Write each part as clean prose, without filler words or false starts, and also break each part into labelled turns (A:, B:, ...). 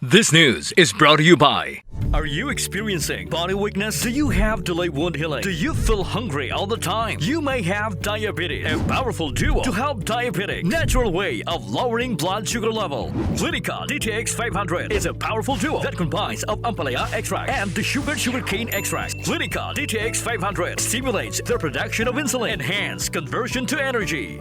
A: This news is brought to you by... Are you experiencing body weakness? Do you have delayed wound healing? Do you feel hungry all the time? You may have diabetes. A powerful duo to help diabetic. Natural way of lowering blood sugar level. Clinica DTX 500 is a powerful duo that combines of ampalaya extract and the sugarcane extract. Clinica DTX 500 stimulates the production of insulin, enhance conversion to energy.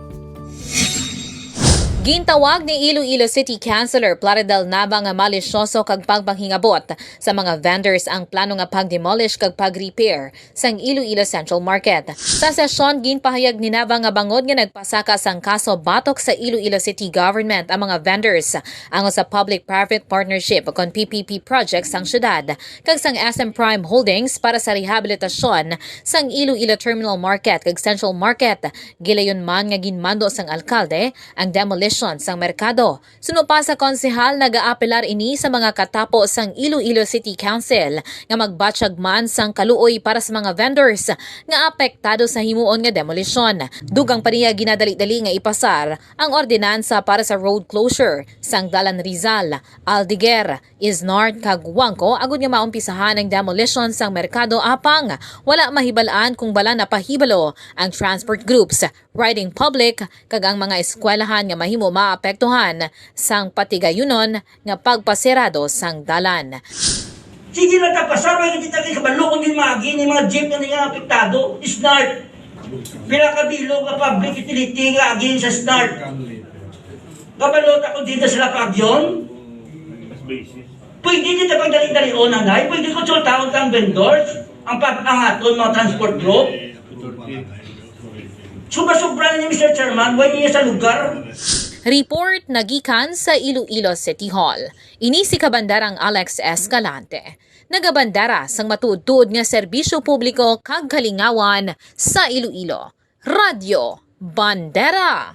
B: Gintawag ni Iloilo City Councilor Nava nga Malisyoso kag pagpanghingabot sa mga vendors ang plano nga pag-demolish kag pag-repair sang Iloilo Central Market. Sa sesyon ginpahayag ni Nava nga bangod nga nagpasaka sang kaso batok sa Iloilo City Government ang mga vendors ango sa public-private partnership kon PPP project sang syudad kag sang SM Prime Holdings para sa rehabilitasyon sang Iloilo Terminal Market kag Central Market. Gilayon man nga ginmando sang alkalde ang demolition sang merkado. Suno pa sa konsehal nag-aapelar ini sa mga katapo sang Iloilo City Council nga magbatsyag man sang kaluoy para sa mga vendors nga apektado sa himuon nga demolition. Dugang pa niya ginadali-dali nga ipasar ang ordinansa para sa road closure sang Dalan Rizal, Aldeguer, Isnart kag Huangco agud nga maumpisahan ang demolition sang merkado apang wala mahibalaan kung bala na pahibalo ang transport groups, riding public kag ang mga eskwelahan nga mahimo maapektuhan sang patigayunon nga pagpasirado sang dalan.
C: Sige lang tapasar, may hindi tayo kabalo kung di magi ni mga jeep na nga apektado. Snart. Pinakabilo ka public utility nga agin sa snart. Kabalot ako dito sila pagyon. Pwede dito pagdali-dali o nanay. Pwede ko sultaon kang vendors. Ang aton mga transport group. Sobra-sobra na ni Mr. Chairman. Huwag niya sa lugar.
B: Report nagikan sa Iloilo City Hall. Ini si Kabandarang Alex Escalante. Nagabandara sang matuod-tuod nga serbisyo publiko kag kalingawan sa Iloilo. Radyo Bandera